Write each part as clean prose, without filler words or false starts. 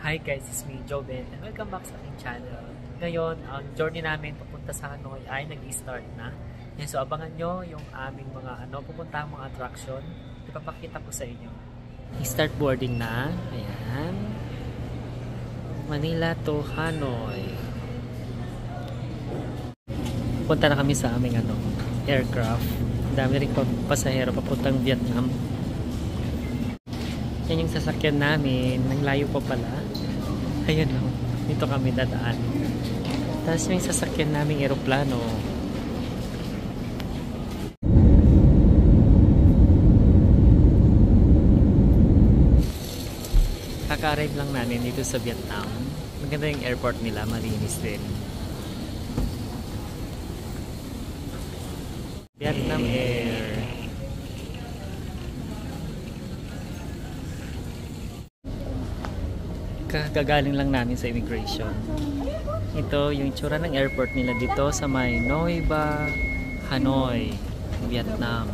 Hi guys, it's me, Joven, and welcome back sa aking channel. Ngayon, ang journey namin papunta sa Hanoi ay nag-start na. Yan, so abangan nyo yung aming mga pupuntahang mga attraction. Ipapakita ko sa inyo. I-start boarding na. Ayan. Manila to Hanoi. Punta na kami sa aming aircraft. Dami rin pasahero papuntang Vietnam. Yan yung sasakyan namin. Nanglayo pa pala. Ayan o. Dito kami dadaan. Tapos yung sasakyan naming eroplano. Kaka-arrive lang namin dito sa Vietnam. Maganda yung airport nila. Malinis din. Vietnam Air. Kagagaling lang namin sa immigration. Ito yung itsura ng airport nila dito sa may Noi Va, Hanoi, Vietnam.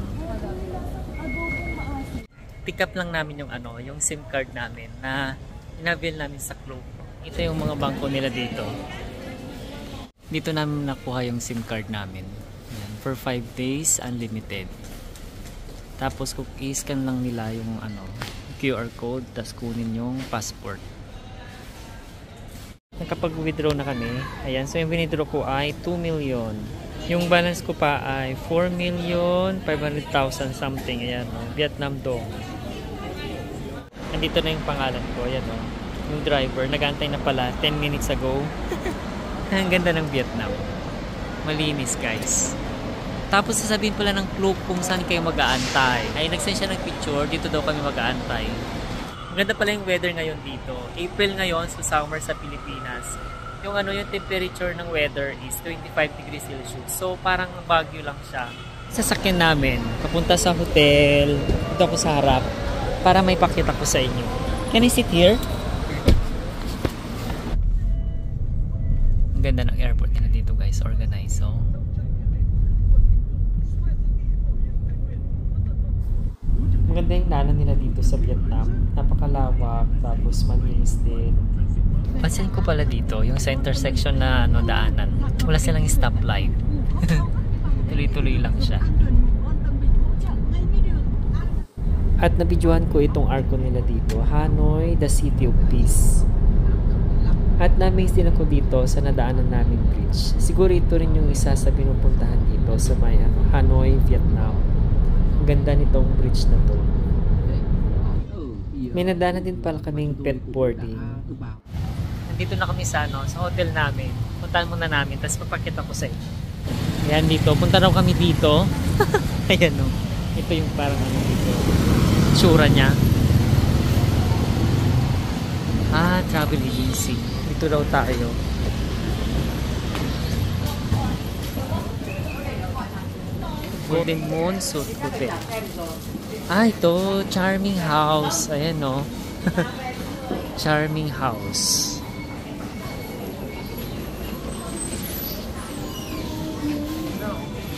Pick up lang namin yung SIM card namin na inabil namin sa Klook. Ito yung mga bangko nila dito. Dito namin nakuha yung SIM card namin. Yan, for 5 days unlimited. Tapos i-scan lang nila yung QR code, tapos kunin yung passport. Nakapag-withdraw na kami. Ayan, so yung withdraw ko ay 2 million. Yung balance ko pa ay 4,500,000 something. Ayan, Vietnam dong. Nandito na yung pangalan ko. Ayan, yung driver. Nag-aantay na pala 10 minutes ago. Ang ganda ng Vietnam. Malinis, guys. Tapos sasabihin pala ng Klook kung saan kayo mag-aantay. Ay, nagsend siya ng picture. Dito daw kami mag-aantay. Maganda pala yung weather ngayon dito. April ngayon, so summer sa Pilipinas. Yung yung temperature ng weather is 25 degrees Celsius. So parang Baguio lang siya. Sasakyan namin, papunta sa hotel. Dito ako sa harap para may pakita ko sa inyo. Can I sit here? Ang ganda ng airport nila dito, guys. Organized. So maganda yung daanan nila dito sa Vietnam. Napakalawak, tapos malinis din. Pansin ko pala dito, yung sa intersection na daanan, wala silang stoplight. Tuloy-tuloy lang siya. At nabidyohan ko itong arko nila dito, Hanoi, the City of Peace. At na-amaze din ako dito sa nadaanan namin bridge. Siguro ito rin yung isa sa pinupuntahan dito sa may Hanoi, Vietnam. Ang ganda nitong bridge na to. May nadaanan din pala kaming pet boarding. Nandito na kami sa hotel namin. Puntahan muna namin, tapos papakita ko sa inyo. Ayan dito, punta raw kami dito. Ayan ito yung parang dito. Tsura niya. Travel agency. Dito daw tayo. Golden Moon Suite Hotel. Ito, Charming House. Ayan, Charming House.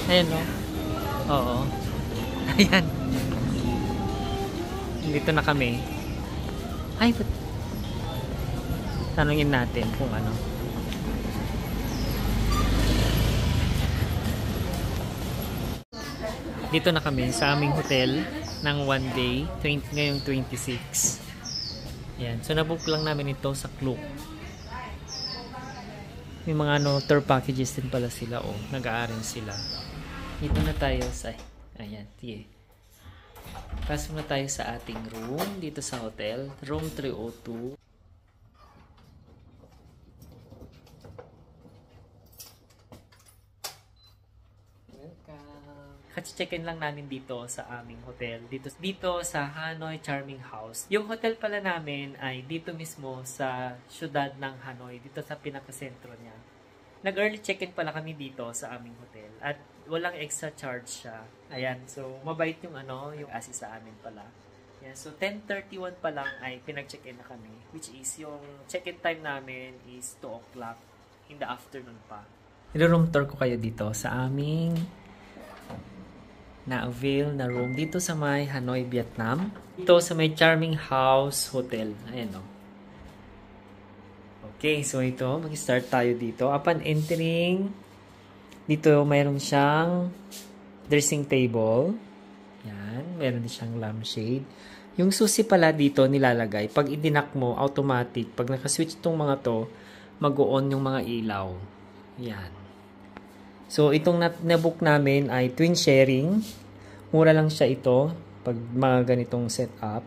Ayan, Oo. Ayan. Dito na kami. Tanungin natin kung Dito na kami sa aming hotel ng 1 day, ngayong 26. Ayan. So, nabook lang namin ito sa Klook. May mga tour packages din pala sila. Nag-aaral sila. Dito na tayo sa... Ayan. Sige. Pasok na tayo sa ating room dito sa hotel. Room 302. Check-in lang namin dito sa aming hotel. Dito sa Hanoi Charming House. Yung hotel pala namin ay dito mismo sa syudad ng Hanoi. Dito sa pinakasentro niya. Nag-early check-in pala kami dito sa aming hotel. At walang extra charge siya. Ayan. So, mabait yung yung assist sa amin pala. Ayan. So, 10:31 pa lang ay pinag-check-in na kami. Which is yung check-in time namin is 2 o'clock in the afternoon pa. I-room tour ko kayo dito sa aming na-avail na room dito sa may Hanoi, Vietnam. Ito sa may Charming House Hotel. Ayan Okay, so ito, mag-start tayo dito. Upon entering, dito mayroon siyang dressing table. Yan, meron din siyang lampshade. Yung susi pala dito nilalagay, pag idinak mo, automatic, pag nakaswitch itong mga to, mag-on yung mga ilaw. Yan. So, itong nabook namin ay twin sharing. Mura lang siya ito, pag mga ganitong setup.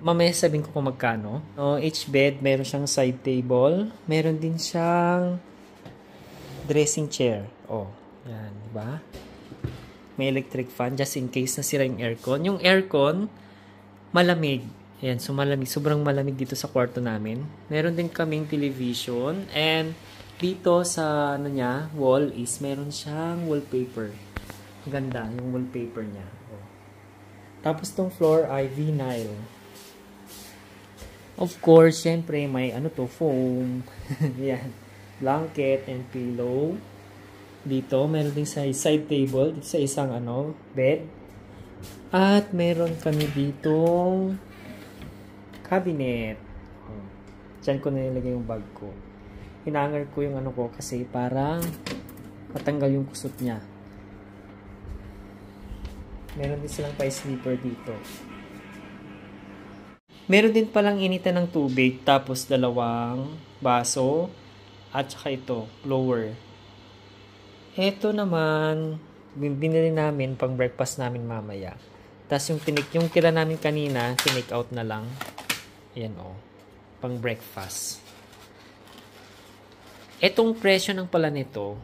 Mamaya sabihin ko kung magkano. No, each bed, meron siyang side table. Meron din siyang dressing chair. Oh, yan, diba? May electric fan just in case nasira yung aircon. Yung aircon, malamig. Ayan, so malamig. Sobrang malamig dito sa kwarto namin. Meron din kaming television. And dito sa wall is meron siyang wallpaper. Ganda yung wallpaper niya. Oh. Tapos tong floor ay vinyl. Of course, syempre may foam. Yan. Blanket and pillow. Dito, meron din sa side table. Dito sa isang bed. At meron kami ditong cabinet. Diyan ko nilagay yung bag ko. Hinangar ko yung ko kasi para matanggal yung kusot niya. Meron din silang pa-sleeper dito. Meron din palang initan ng tubig, tapos 2 baso, at saka ito, blower. Ito naman, binili namin pang breakfast namin mamaya. Tapos yung tira namin kanina, tinake out na lang. Ayan pang breakfast. Etong presyo ng pala nito,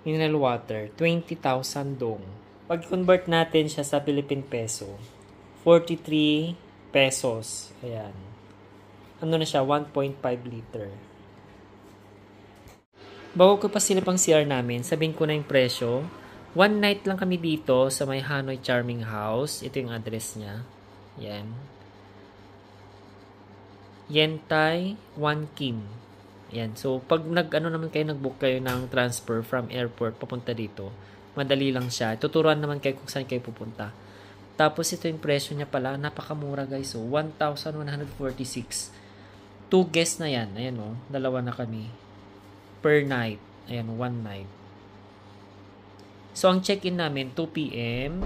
mineral water, 20,000 dong. Pag convert natin siya sa Philippine peso, 43 pesos. Ayan. Ano na siya? 1.5 liter. Bago ko pa sila pang CR namin, sabihin ko na yung presyo. 1 night lang kami dito sa may Hanoi Charming House. Ito yung address niya. Yan. Yentai, 1 Kim. Yan. So, pag nag-book kayo ng transfer from airport papunta dito, madali lang siya. Tuturuan naman kayo kung saan kayo pupunta. Tapos ito yung presyo niya pala, napakamura guys. So, 1,146. 2 guests na yan. Ayan 2 na kami. Per night. Ayan, 1 night. So, ang check-in namin, 2 p.m.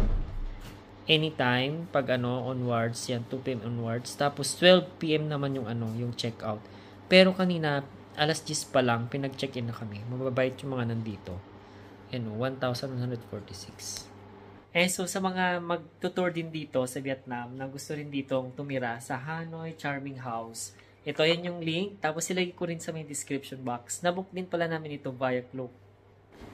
Anytime, pag onwards, yan, 2 p.m. onwards. Tapos, 12 p.m. naman yung yung check-out. Pero kanina, alas 10 pa lang, pinag-check-in na kami. Mababait yung mga nandito. Ayan, 1,146. So sa mga mag-tour din dito sa Vietnam na gusto rin ditong tumira sa Hanoi Charming House, ito yan yung link. Tapos ilagay ko rin sa may description box. Nabook din pala namin ito via Klook.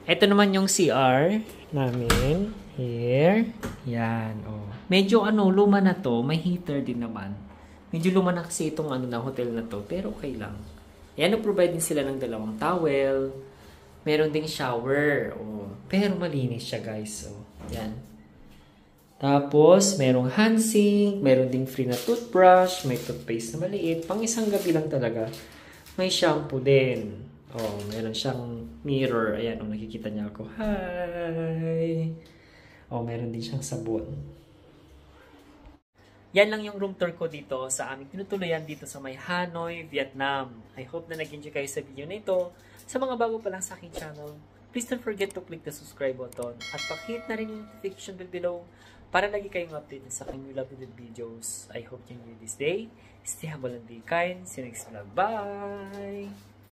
Ito naman yung CR namin. Here. Yan. Medyo luma na to. May heater din naman. Medyo luma na kasi itong na hotel na to. Pero okay lang. Yan, provide din sila ng 2 towel. Meron ding shower. Pero malinis siya guys. Yan. Tapos, merong hand sink, meron ding free na toothbrush, may toothpaste na maliit. Pang isang gabi lang talaga. May shampoo din. Meron siyang mirror. Ayan, nakikita niya ako. Hi! Meron din siyang sabon. Yan lang yung room tour ko dito sa aming tinutuluyan dito sa may Hanoi, Vietnam. I hope na nag-enjoy kayo sa video na ito. Sa mga bago pa lang sa aking channel, please don't forget to click the subscribe button at pakihit na rin yung notification bell below para lagi kayong updated sa aking new uploaded videos. I hope you enjoy this day. Stay humble and be kind. See you next vlog. Bye!